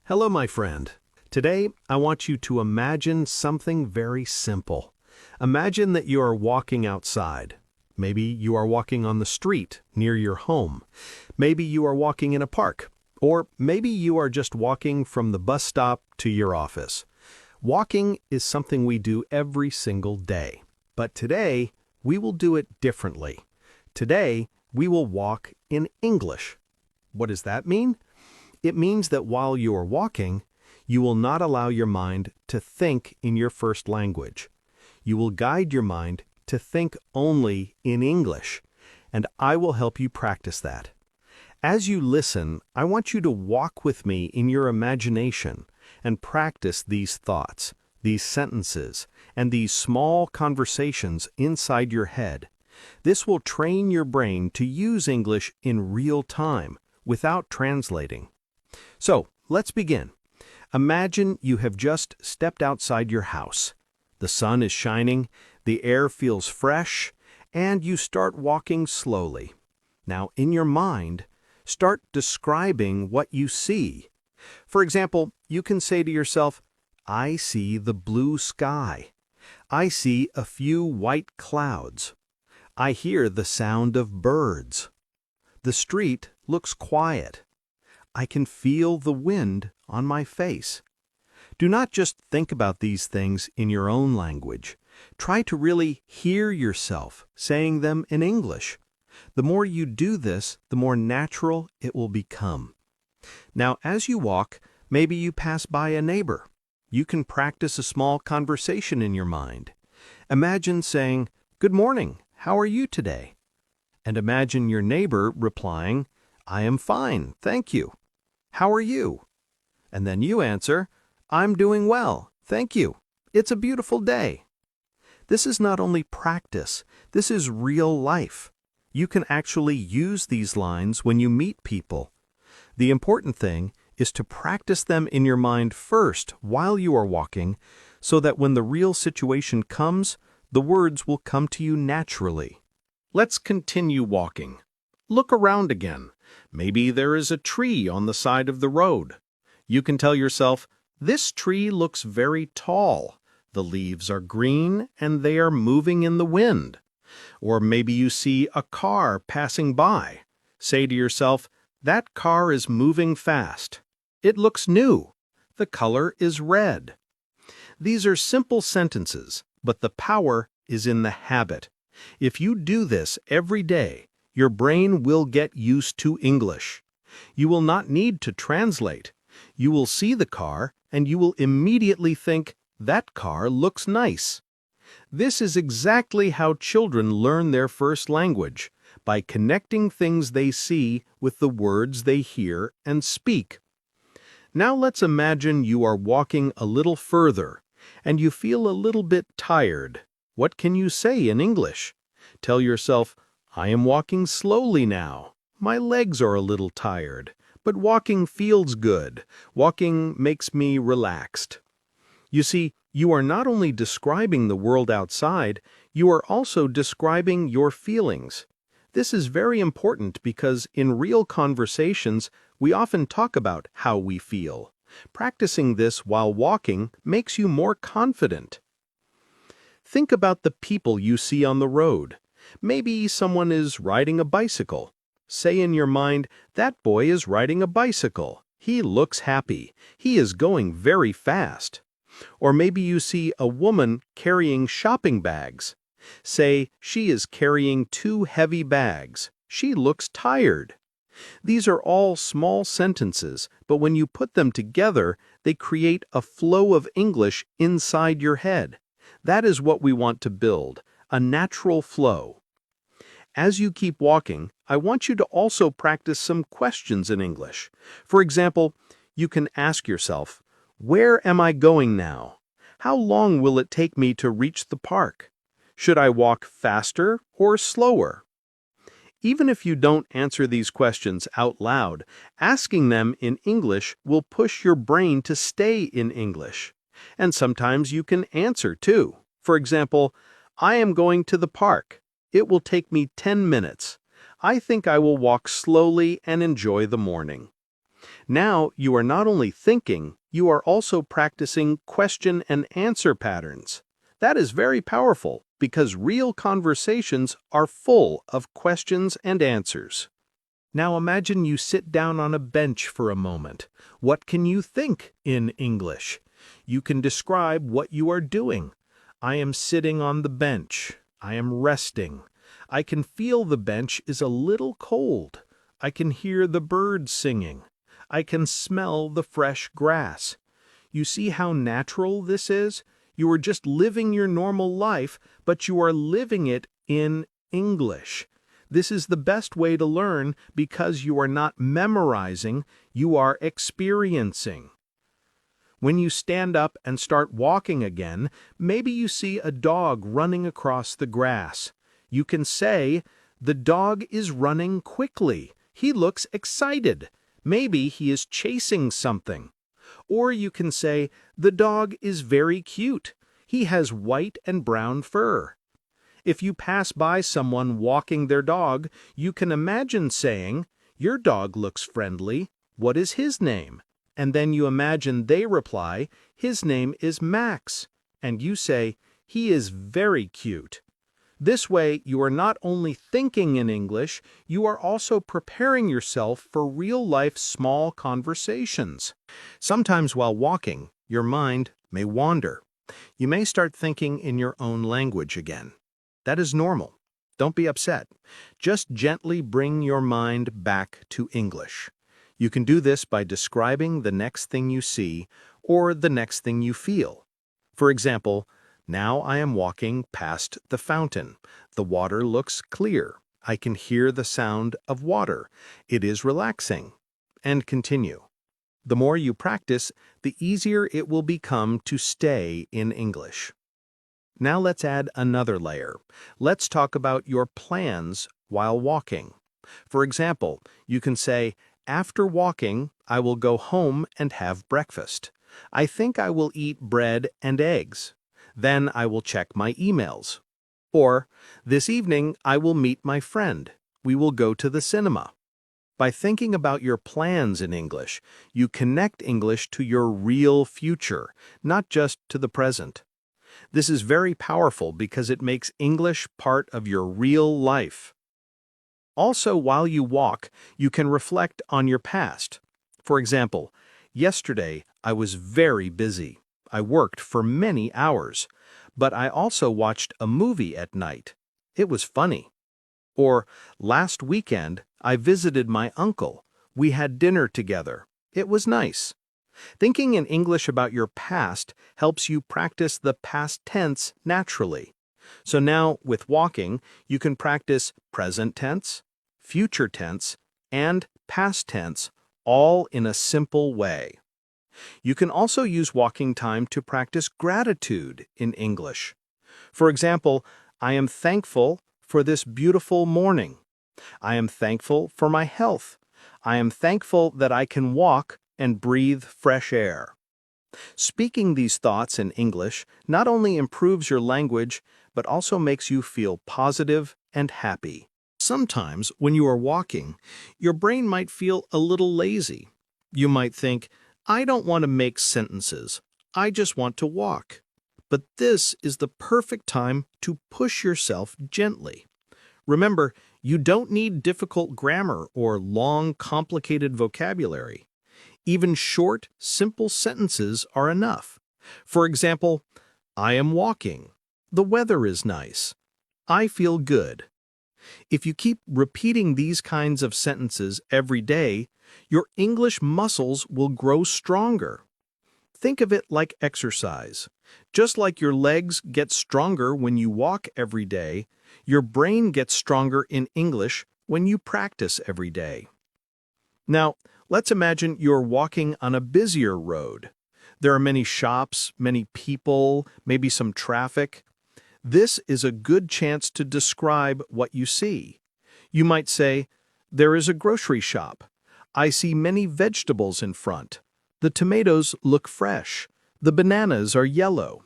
Hello, my friend. Today, I want you to imagine something very simple. Imagine that you are walking outside. Maybe you are walking on the street near your home. Maybe you are walking in a park. Or maybe you are just walking from the bus stop to your office. Walking is something we do every single day. But today, we will do it differently. Today, we will walk in English. What does that mean? It means that while you are walking, you will not allow your mind to think in your first language. You will guide your mind to think only in English, and I will help you practice that. As you listen, I want you to walk with me in your imagination and practice these thoughts, these sentences, and these small conversations inside your head. This will train your brain to use English in real time without translating. So, let's begin. Imagine you have just stepped outside your house. The sun is shining, the air feels fresh, and you start walking slowly. Now, in your mind, start describing what you see. For example, you can say to yourself, I see the blue sky. I see a few white clouds. I hear the sound of birds. The street looks quiet. I can feel the wind on my face. Do not just think about these things in your own language. Try to really hear yourself saying them in English. The more you do this, the more natural it will become. Now, as you walk, maybe you pass by a neighbor. You can practice a small conversation in your mind. Imagine saying, "Good morning, how are you today?" And imagine your neighbor replying, "I am fine, thank you. How are you?" And then you answer, "I'm doing well, thank you. It's a beautiful day." This is not only practice, this is real life. You can actually use these lines when you meet people. The important thing is to practice them in your mind first while you are walking, so that when the real situation comes, the words will come to you naturally. Let's continue walking. Look around again. Maybe there is a tree on the side of the road. You can tell yourself, "This tree looks very tall. The leaves are green and they are moving in the wind." Or maybe you see a car passing by. Say to yourself, "That car is moving fast. It looks new. The color is red." These are simple sentences, but the power is in the habit. If you do this every day, your brain will get used to English. You will not need to translate. You will see the car and you will immediately think, "That car looks nice." This is exactly how children learn their first language, by connecting things they see with the words they hear and speak. Now let's imagine you are walking a little further and you feel a little bit tired. What can you say in English? Tell yourself, "I am walking slowly now. My legs are a little tired, but walking feels good. Walking makes me relaxed." You see, you are not only describing the world outside, you are also describing your feelings. This is very important because in real conversations, we often talk about how we feel. Practicing this while walking makes you more confident. Think about the people you see on the road. Maybe someone is riding a bicycle. Say in your mind, "That boy is riding a bicycle. He looks happy. He is going very fast." Or maybe you see a woman carrying shopping bags. Say, "She is carrying 2 heavy bags. She looks tired." These are all small sentences, but when you put them together, they create a flow of English inside your head. That is what we want to build, a natural flow. As you keep walking, I want you to also practice some questions in English. For example, you can ask yourself, "Where am I going now? How long will it take me to reach the park? Should I walk faster or slower?" Even if you don't answer these questions out loud, asking them in English will push your brain to stay in English. And sometimes you can answer too. For example, "I am going to the park. It will take me 10 minutes. I think I will walk slowly and enjoy the morning." Now you are not only thinking, you are also practicing question and answer patterns. That is very powerful because real conversations are full of questions and answers. Now imagine you sit down on a bench for a moment. What can you think in English? You can describe what you are doing. I am sitting on the bench. I am resting. I can feel the bench is a little cold. I can hear the birds singing. I can smell the fresh grass. You see how natural this is? You are just living your normal life, but you are living it in English. This is the best way to learn because you are not memorizing, you are experiencing. When you stand up and start walking again, maybe you see a dog running across the grass. You can say, "The dog is running quickly. He looks excited. Maybe he is chasing something." Or you can say, "The dog is very cute. He has white and brown fur." If you pass by someone walking their dog, you can imagine saying, "Your dog looks friendly. What is his name?" And then you imagine they reply, "His name is Max." And you say, "He is very cute." This way, you are not only thinking in English, you are also preparing yourself for real-life small conversations. Sometimes while walking, your mind may wander. You may start thinking in your own language again. That is normal. Don't be upset. Just gently bring your mind back to English. You can do this by describing the next thing you see or the next thing you feel. For example, now I am walking past the fountain. The water looks clear. I can hear the sound of water. It is relaxing. And continue. The more you practice, the easier it will become to stay in English. Now let's add another layer. Let's talk about your plans while walking. For example, you can say, "After walking, I will go home and have breakfast. I think I will eat bread and eggs. Then I will check my emails." Or, "This evening I will meet my friend. We will go to the cinema." By thinking about your plans in English, you connect English to your real future, not just to the present. This is very powerful because it makes English part of your real life. Also, while you walk, you can reflect on your past. For example, yesterday I was very busy. I worked for many hours, but I also watched a movie at night. It was funny. Or, last weekend, I visited my uncle. We had dinner together. It was nice. Thinking in English about your past helps you practice the past tense naturally. So now, with walking, you can practice present tense, future tense, and past tense, all in a simple way. You can also use walking time to practice gratitude in English. For example, I am thankful for this beautiful morning. I am thankful for my health. I am thankful that I can walk and breathe fresh air. Speaking these thoughts in English not only improves your language, but also makes you feel positive and happy. Sometimes, when you are walking, your brain might feel a little lazy. You might think, "I don't want to make sentences. I just want to walk." But this is the perfect time to push yourself gently. Remember, you don't need difficult grammar or long, complicated vocabulary. Even short, simple sentences are enough. For example, I am walking. The weather is nice. I feel good. If you keep repeating these kinds of sentences every day, your English muscles will grow stronger. Think of it like exercise. Just like your legs get stronger when you walk every day, your brain gets stronger in English when you practice every day. Now, let's imagine you're walking on a busier road. There are many shops, many people, maybe some traffic. This is a good chance to describe what you see. You might say, "There is a grocery shop. I see many vegetables in front. The tomatoes look fresh. The bananas are yellow."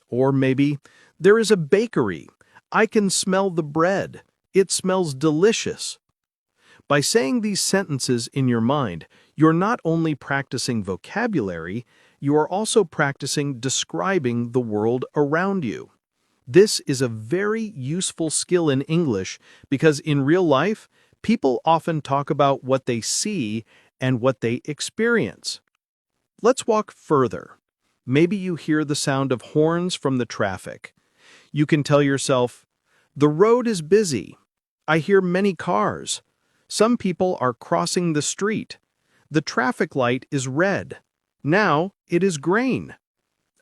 Or maybe, "There is a bakery. I can smell the bread. It smells delicious." By saying these sentences in your mind, You're not only practicing vocabulary, you are also practicing describing the world around you. This is a very useful skill in English because in real life, people often talk about what they see and what they experience. Let's walk further. Maybe you hear the sound of horns from the traffic. You can tell yourself, "The road is busy. I hear many cars. Some people are crossing the street. The traffic light is red. Now it is green."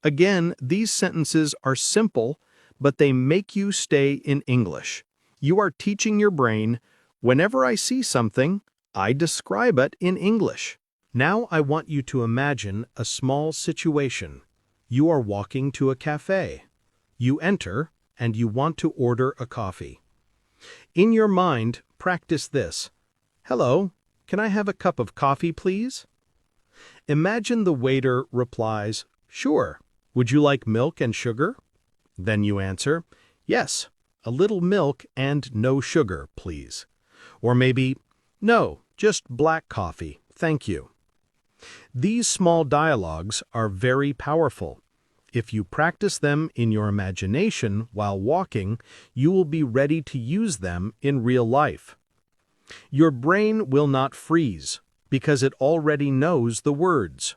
Again, these sentences are simple, but they make you stay in English. You are teaching your brain, whenever I see something, I describe it in English. Now I want you to imagine a small situation. You are walking to a cafe. You enter, and you want to order a coffee. In your mind, practice this. "Hello, can I have a cup of coffee, please?" Imagine the waiter replies, "Sure. Would you like milk and sugar?" Then you answer, "Yes, a little milk and no sugar, please." Or maybe, "No, just black coffee, thank you." These small dialogues are very powerful. If you practice them in your imagination while walking, you will be ready to use them in real life. Your brain will not freeze because it already knows the words.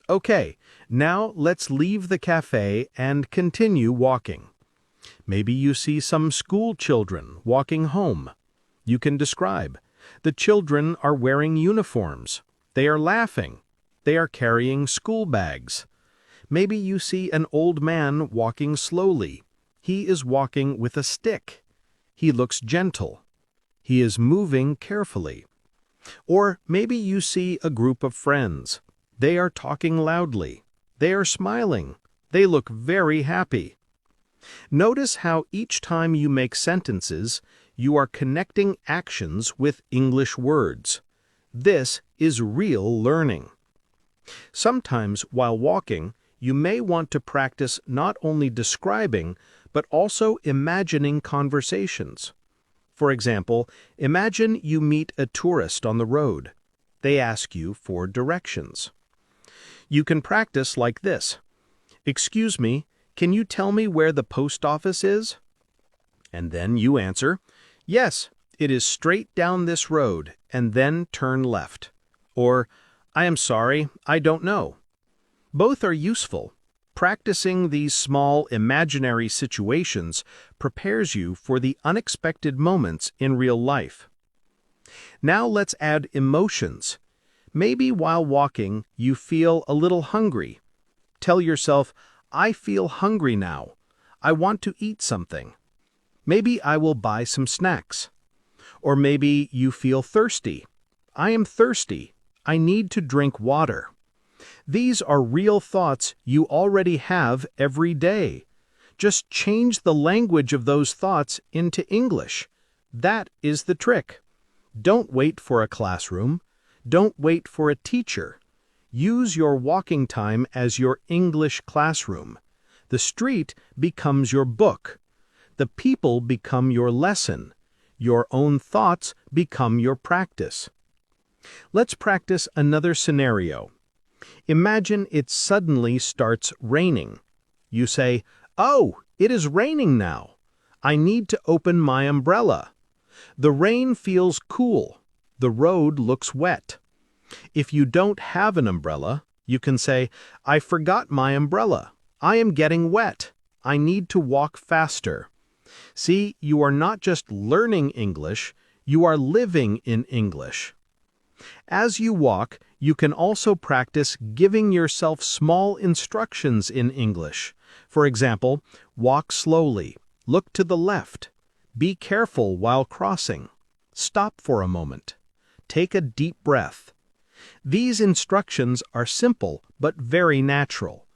Okay, now let's leave the cafe and continue walking. Maybe you see some school children walking home. You can describe, "The children are wearing uniforms. They are laughing. They are carrying school bags." Maybe you see an old man walking slowly. He is walking with a stick. He looks gentle. He is moving carefully. Or maybe you see a group of friends. They are talking loudly. They are smiling. They look very happy. Notice how each time you make sentences, you are connecting actions with English words. This is real learning. Sometimes while walking, you may want to practice not only describing, but also imagining conversations. For example, imagine you meet a tourist on the road. They ask you for directions. You can practice like this. "Excuse me, can you tell me where the post office is?" And then you answer, "Yes, it is straight down this road and then turn left." Or, "I am sorry, I don't know." Both are useful. Practicing these small imaginary situations prepares you for the unexpected moments in real life. Now let's add emotions. Maybe while walking, you feel a little hungry. Tell yourself, "I feel hungry now. I want to eat something." Maybe I will buy some snacks. Or maybe you feel thirsty. "I am thirsty. I need to drink water." These are real thoughts you already have every day. Just change the language of those thoughts into English. That is the trick. Don't wait for a classroom. Don't wait for a teacher. Use your walking time as your English classroom. The street becomes your book. The people become your lesson. Your own thoughts become your practice. Let's practice another scenario. Imagine it suddenly starts raining. You say, "Oh, it is raining now. I need to open my umbrella." The rain feels cool. The road looks wet. If you don't have an umbrella, you can say, "I forgot my umbrella. I am getting wet. I need to walk faster." See, you are not just learning English, you are living in English. As you walk, you can also practice giving yourself small instructions in English. For example, walk slowly, look to the left, be careful while crossing, stop for a moment, take a deep breath. These instructions are simple but very natural.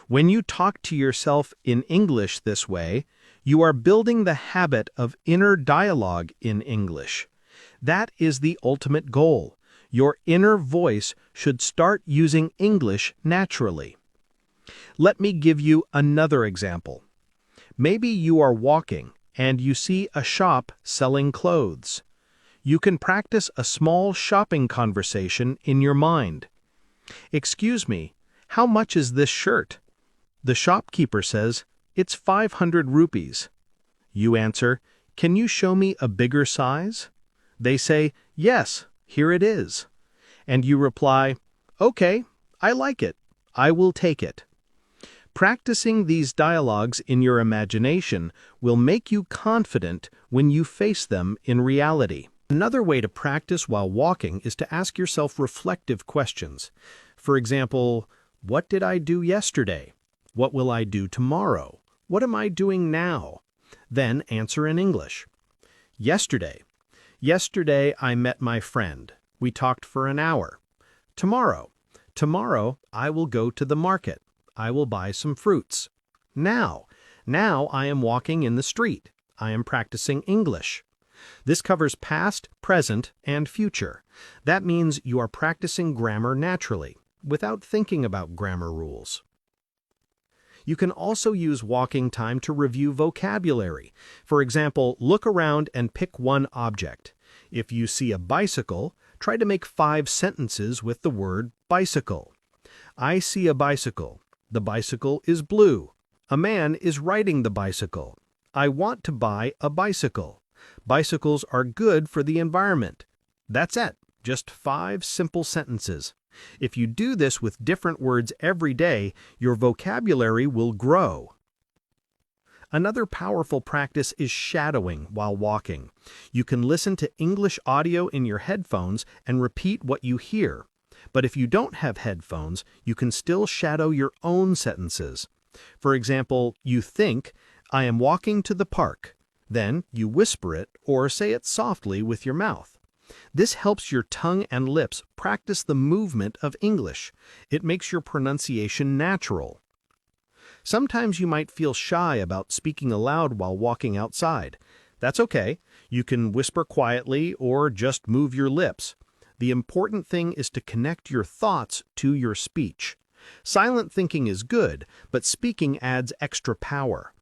When you talk to yourself in English this way, you are building the habit of inner dialogue in English. That is the ultimate goal. Your inner voice should start using English naturally. Let me give you another example. Maybe you are walking and you see a shop selling clothes. You can practice a small shopping conversation in your mind. "Excuse me, how much is this shirt?" The shopkeeper says, "It's 500 rupees." You answer, "Can you show me a bigger size?" They say, "Yes, here it is." And you reply, "Okay, I like it. I will take it." Practicing these dialogues in your imagination will make you confident when you face them in reality. Another way to practice while walking is to ask yourself reflective questions. For example, what did I do yesterday? What will I do tomorrow? What am I doing now? Then answer in English. Yesterday. Yesterday I met my friend. We talked for an hour. Tomorrow. Tomorrow I will go to the market. I will buy some fruits. Now. Now I am walking in the street. I am practicing English. This covers past, present, and future. That means you are practicing grammar naturally, without thinking about grammar rules. You can also use walking time to review vocabulary. For example, look around and pick one object. If you see a bicycle, try to make 5 sentences with the word bicycle. I see a bicycle. The bicycle is blue. A man is riding the bicycle. I want to buy a bicycle. Bicycles are good for the environment. That's it. Just 5 simple sentences. If you do this with different words every day, your vocabulary will grow. Another powerful practice is shadowing while walking. You can listen to English audio in your headphones and repeat what you hear. But if you don't have headphones, you can still shadow your own sentences. For example, you think, "I am walking to the park." Then you whisper it or say it softly with your mouth. This helps your tongue and lips practice the movement of English. It makes your pronunciation natural. Sometimes you might feel shy about speaking aloud while walking outside. That's okay. You can whisper quietly or just move your lips. The important thing is to connect your thoughts to your speech. Silent thinking is good, but speaking adds extra power.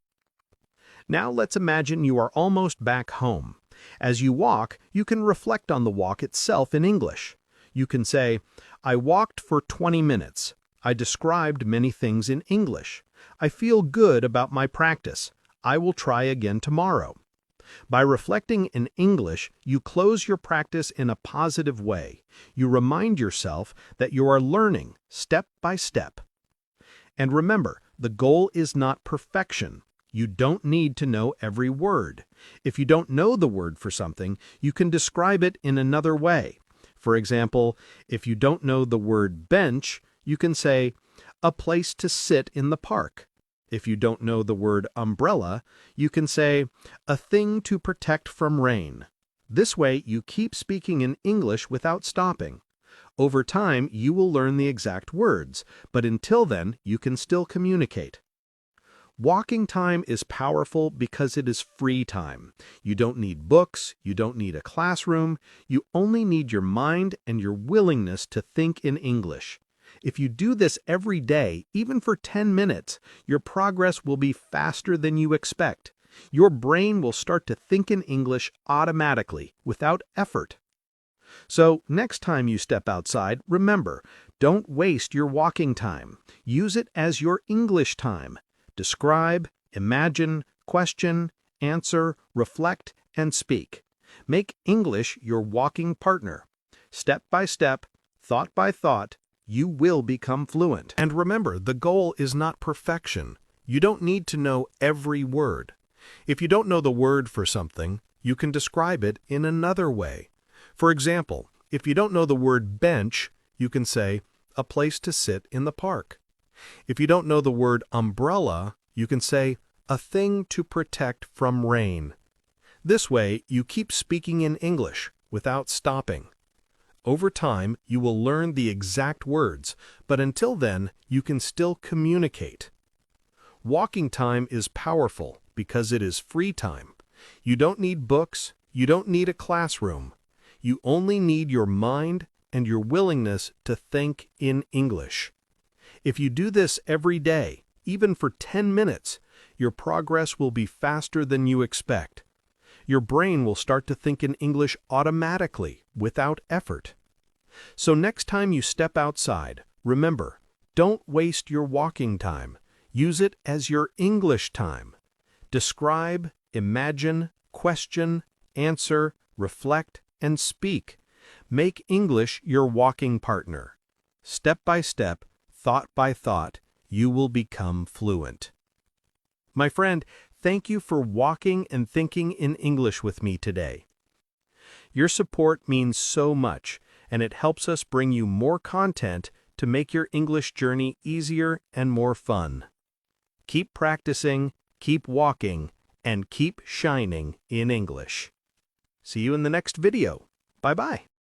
Now let's imagine you are almost back home. As you walk, you can reflect on the walk itself in English. You can say, "I walked for 20 minutes. I described many things in English. I feel good about my practice. I will try again tomorrow." By reflecting in English, you close your practice in a positive way. You remind yourself that you are learning step by step. And remember, the goal is not perfection. You don't need to know every word. If you don't know the word for something, you can describe it in another way. For example, if you don't know the word bench, you can say, "a place to sit in the park." If you don't know the word umbrella, you can say, "a thing to protect from rain." This way, you keep speaking in English without stopping. Over time, you will learn the exact words, but until then, you can still communicate. Walking time is powerful because it is free time. You don't need books, you don't need a classroom, you only need your mind and your willingness to think in English. If you do this every day, even for 10 minutes, your progress will be faster than you expect. Your brain will start to think in English automatically, without effort. So, next time you step outside, remember, don't waste your walking time. Use it as your English time. Describe, imagine, question, answer, reflect, and speak. Make English your walking partner. Step by step, thought by thought, you will become fluent. And remember, the goal is not perfection. You don't need to know every word. If you don't know the word for something, you can describe it in another way. For example, if you don't know the word bench, you can say, "a place to sit in the park." If you don't know the word umbrella, you can say, "a thing to protect from rain." This way, you keep speaking in English without stopping. Over time, you will learn the exact words, but until then, you can still communicate. Walking time is powerful because it is free time. You don't need books, you don't need a classroom. You only need your mind and your willingness to think in English. If you do this every day, even for 10 minutes, your progress will be faster than you expect. Your brain will start to think in English automatically, without effort. So next time you step outside, remember, don't waste your walking time. Use it as your English time. Describe, imagine, question, answer, reflect, and speak. Make English your walking partner. Step by step, thought by thought, you will become fluent. My friend, thank you for walking and thinking in English with me today. Your support means so much, and it helps us bring you more content to make your English journey easier and more fun. Keep practicing, keep walking, and keep shining in English. See you in the next video. Bye-bye.